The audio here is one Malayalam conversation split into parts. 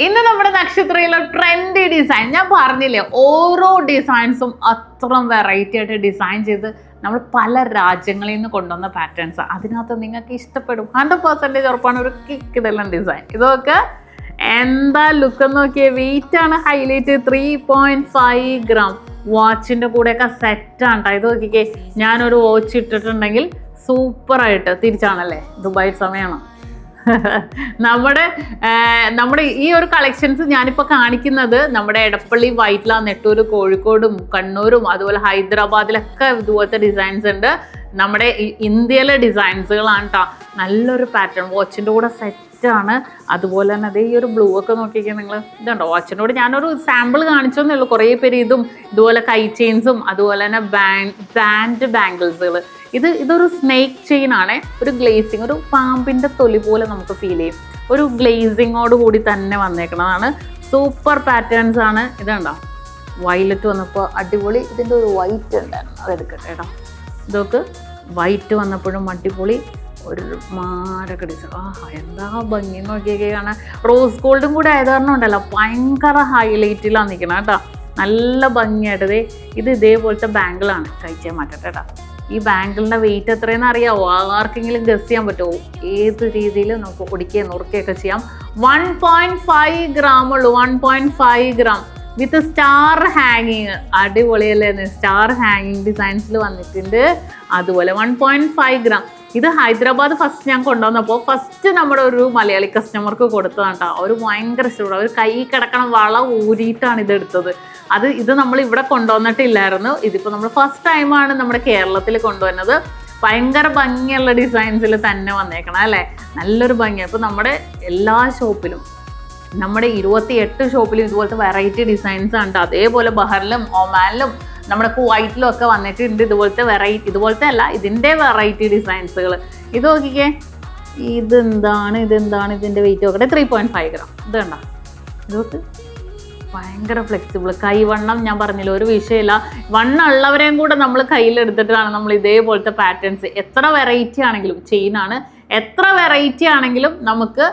ഇന്ന് നമ്മുടെ നക്ഷത്രയിലെ ട്രെൻഡി ഡിസൈൻ ഞാൻ പറഞ്ഞില്ലേ, ഓരോ ഡിസൈൻസും അത്ര വെറൈറ്റി ആയിട്ട് ഡിസൈൻ ചെയ്ത് നമ്മൾ പല രാജ്യങ്ങളിൽ നിന്ന് കൊണ്ടുവന്ന പാറ്റേൺസ്. അതിനകത്ത് നിങ്ങൾക്ക് ഇഷ്ടപ്പെടും, 100% ഉറപ്പാണ്. ഒരു കിക്കിടെല്ലാം ഡിസൈൻ ഇതൊക്കെ എന്താ ലുക്ക് നോക്കിയേ. വെയിറ്റ് ആണ് ഹൈലൈറ്റ്, 3.5 ഗ്രാം. വാച്ചിന്റെ കൂടെയൊക്കെ സെറ്റാണ് കേട്ടോ. ഇത് നോക്കിക്കേ, ഞാനൊരു വാച്ച് ഇട്ടിട്ടുണ്ടെങ്കിൽ സൂപ്പറായിട്ട് തിരിച്ചാണല്ലേ, ദുബായ് സമയമാണ്. നമ്മുടെ ഈ ഒരു കളക്ഷൻസ് ഞാനിപ്പോൾ കാണിക്കുന്നത് നമ്മുടെ എടപ്പള്ളി, വൈറ്റ്ല, നെട്ടൂർ, കോഴിക്കോടും കണ്ണൂരും അതുപോലെ ഹൈദരാബാദിലൊക്കെ ഇതുപോലത്തെ ഡിസൈൻസ് ഉണ്ട്. നമ്മുടെ ഇന്ത്യയിലെ ഡിസൈൻസുകളാണ് കേട്ടോ. നല്ലൊരു പാറ്റേൺ, വാച്ചിൻ്റെ കൂടെ സെറ്റാണ്. അതുപോലെ തന്നെ അതേ ഈ ഒരു ബ്ലൂ ഒക്കെ നോക്കിക്കാൻ നിങ്ങൾ ഇതുണ്ടോ. വാച്ചിൻ്റെ കൂടെ ഞാനൊരു സാമ്പിൾ കാണിച്ചെന്നേ ഉള്ളൂ. കുറേ പേര് ഇതും ഇതുപോലെ കൈ ചെയിൻസും അതുപോലെ തന്നെ ബാൻഡ് ബാംഗിൾസുകൾ. ഇതൊരു സ്നേക്ക് ചെയിൻ ആണ്. ഒരു ഗ്ലേസിങ്, ഒരു പാമ്പിൻ്റെ തൊലി പോലെ നമുക്ക് ഫീൽ ചെയ്യും. ഒരു ഗ്ലേസിങ്ങോട് കൂടി തന്നെ വന്നേക്കുന്നതാണ്. സൂപ്പർ പാറ്റേൺസ് ആണ്. ഇതുണ്ടോ, വയലറ്റ് വന്നപ്പോൾ അടിപൊളി. ഇതിൻ്റെ ഒരു വൈറ്റ് ഉണ്ടായിരുന്നു, അതെടുക്കട്ടെ കേട്ടോ. ഇതൊക്കെ വൈറ്റ് വന്നപ്പോഴും അടിപൊളി. ഒരു മാരൊക്കെ ഡിസൈൻ. എന്താ ഭംഗി നോക്കിയൊക്കെ കാണാൻ. റോസ് ഗോൾഡും കൂടെ ആയത് കാരണം ഉണ്ടല്ലോ, ഭയങ്കര ഹൈലൈറ്റിലാണ് നിൽക്കണം കേട്ടോ. നല്ല ഭംഗിയായിട്ടത്. ഇത് ഇതേപോലത്തെ ബാങ്കിളാണ്. കഴിച്ചാൽ മാറ്റട്ടെ കേട്ടോ. ഈ ബാങ്കിളിൻ്റെ വെയിറ്റ് എത്രയെന്ന് അറിയാമോ? ആർക്കെങ്കിലും ഗസ് ചെയ്യാൻ പറ്റുമോ? ഏത് രീതിയിൽ നമുക്ക് ഒടിക്കുകയും നുറുക്കുകയൊക്കെ ചെയ്യാം. 1.5 ഗ്രാം ഉള്ളൂ. 1.5 ഗ്രാം വിത്ത് സ്റ്റാർ ഹാങ്ങിങ്. അടിപൊളിയല്ലേ? സ്റ്റാർ ഹാങ്ങിങ് ഡിസൈൻസിൽ വന്നിട്ടുണ്ട്. അതുപോലെ 1.5 ഗ്രാം. ഇത് ഹൈദരാബാദ് ഫസ്റ്റ് ഞാൻ കൊണ്ടുവന്നപ്പോൾ ഫസ്റ്റ് നമ്മുടെ ഒരു മലയാളി കസ്റ്റമർക്ക് കൊടുത്തതാണ് കേട്ടോ. അവർ ഭയങ്കര ഇഷ്ടപ്പെട്ടു. അവർ കൈ കിടക്കണം വള ഊരിയിട്ടാണ് ഇതെടുത്തത്. ഇത് നമ്മൾ ഇവിടെ കൊണ്ടുവന്നിട്ടില്ലായിരുന്നു. ഇതിപ്പോൾ നമ്മൾ ഫസ്റ്റ് ടൈമാണ് നമ്മുടെ കേരളത്തിൽ കൊണ്ടുവന്നത്. ഭയങ്കര ഭംഗിയുള്ള ഡിസൈൻസിൽ തന്നെ വന്നേക്കണം അല്ലേ. നല്ലൊരു ഭംഗിയാണ്. ഇപ്പോൾ നമ്മുടെ എല്ലാ ഷോപ്പിലും, നമ്മുടെ 28 ഷോപ്പിലും ഇതുപോലത്തെ വെറൈറ്റി ഡിസൈൻസ് ഉണ്ട്. അതേപോലെ ബഹറിലും ഒമാനിലും നമ്മുടെ കുവൈറ്റിലും ഒക്കെ വന്നിട്ടുണ്ട് ഇതുപോലത്തെ വെറൈറ്റി. ഇതുപോലത്തെ അല്ല, ഇതിൻ്റെ വെറൈറ്റി ഡിസൈൻസുകൾ. ഇത് നോക്കിക്കേ, ഇതെന്താണ് ഇതിൻ്റെ വെയിറ്റ് നോക്കട്ടെ. 3.5 ഗ്രാം. ഇത് കണ്ടോ, ഇതൊക്കെ ഭയങ്കര ഫ്ലെക്സിബിൾ. കൈവണ്ണം ഞാൻ പറഞ്ഞില്ല, ഒരു വിഷയമില്ല. വണ്ണമുള്ളവരെയും കൂടെ നമ്മൾ കയ്യിലെടുത്തിട്ടാണ് നമ്മൾ ഇതേപോലത്തെ പാറ്റേൺസ്. എത്ര വെറൈറ്റി ആണെങ്കിലും, ചെയിനാണ്, എത്ര വെറൈറ്റി ആണെങ്കിലും നമുക്ക്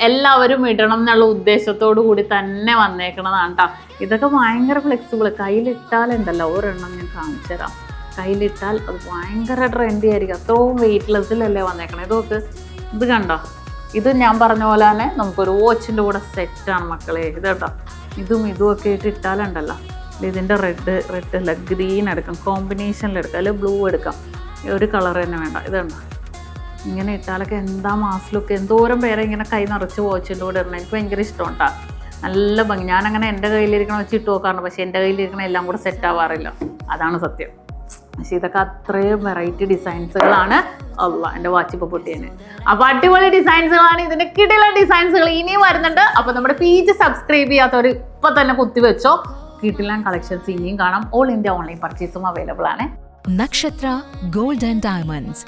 എല്ലാവരും ഇടണം എന്നുള്ള ഉദ്ദേശത്തോടു കൂടി തന്നെ വന്നേക്കണതാണ് കേട്ടോ. ഇതൊക്കെ ഭയങ്കര ഫ്ലെക്സിബിൾ. കയ്യിലിട്ടാലുണ്ടല്ലോ, ഒരെണ്ണം ഞാൻ കാണിച്ചു തരാം. കയ്യിലിട്ടാൽ അത് ഭയങ്കര ട്രെൻഡി ആയിരിക്കും. അത്രയും വെയിറ്റ്ലെസ്സിലല്ലേ വന്നേക്കണം. ഇതൊക്കെ ഇത് കണ്ടോ. ഇത് ഞാൻ പറഞ്ഞ പോലെ തന്നെ നമുക്കൊരു വാച്ചിൻ്റെ കൂടെ സെറ്റാണ് മക്കളെ. ഇത് കേട്ടോ, ഇതും ഒക്കെ ആയിട്ട് ഇട്ടാലുണ്ടല്ലോ. ഇതിൻ്റെ റെഡ് അല്ല, ഗ്രീൻ എടുക്കാം, കോമ്പിനേഷനിലെടുക്കാം, അല്ലെങ്കിൽ ബ്ലൂ എടുക്കാം. ഒരു കളർ തന്നെ വേണ്ട. ഇത് കണ്ടോ, ഇങ്ങനെ ഇട്ടാലൊക്കെ എന്താ മാസ് ലുക്ക്. എന്തോരം പേരെ ഇങ്ങനെ കൈ നിറച്ച് വാച്ചിൻ്റെ കൂടെ ഇടണം. എനിക്ക് ഭയങ്കര ഇഷ്ടമാണ് കേട്ടോ. നല്ല ഭംഗി. ഞാനങ്ങനെ എൻ്റെ കയ്യിലിരിക്കണ വെച്ച് ഇട്ട് നോക്കാറുണ്ട്. പക്ഷേ എൻ്റെ കയ്യിലിരിക്കണ എല്ലാം കൂടെ സെറ്റ് ആവാറില്ല, അതാണ് സത്യം. പക്ഷേ ഇതൊക്കെ അത്രയും വെറൈറ്റി ഡിസൈൻസുകളാണ്. എൻ്റെ വാച്ച് ഇപ്പോൾ പൊട്ടിയാണ്. അപ്പോൾ അടിപൊളി ഡിസൈൻസുകളാണ്. ഇതിൻ്റെ കിടിലൻ ഡിസൈൻസുകൾ ഇനിയും വരുന്നുണ്ട്. അപ്പോൾ നമ്മുടെ പേജ് സബ്സ്ക്രൈബ് ചെയ്യാത്തവർ ഇപ്പോൾ തന്നെ കുത്തിവെച്ചോ. കിടിലൻ കളക്ഷൻസ് ഇനിയും കാണാം. ഓൾ ഇന്ത്യ ഓൺലൈൻ പർച്ചേസും അവൈലബിൾ ആണ്. നക്ഷത്ര ഗോൾഡ് ആൻഡ് ഡയമണ്ട്സ്.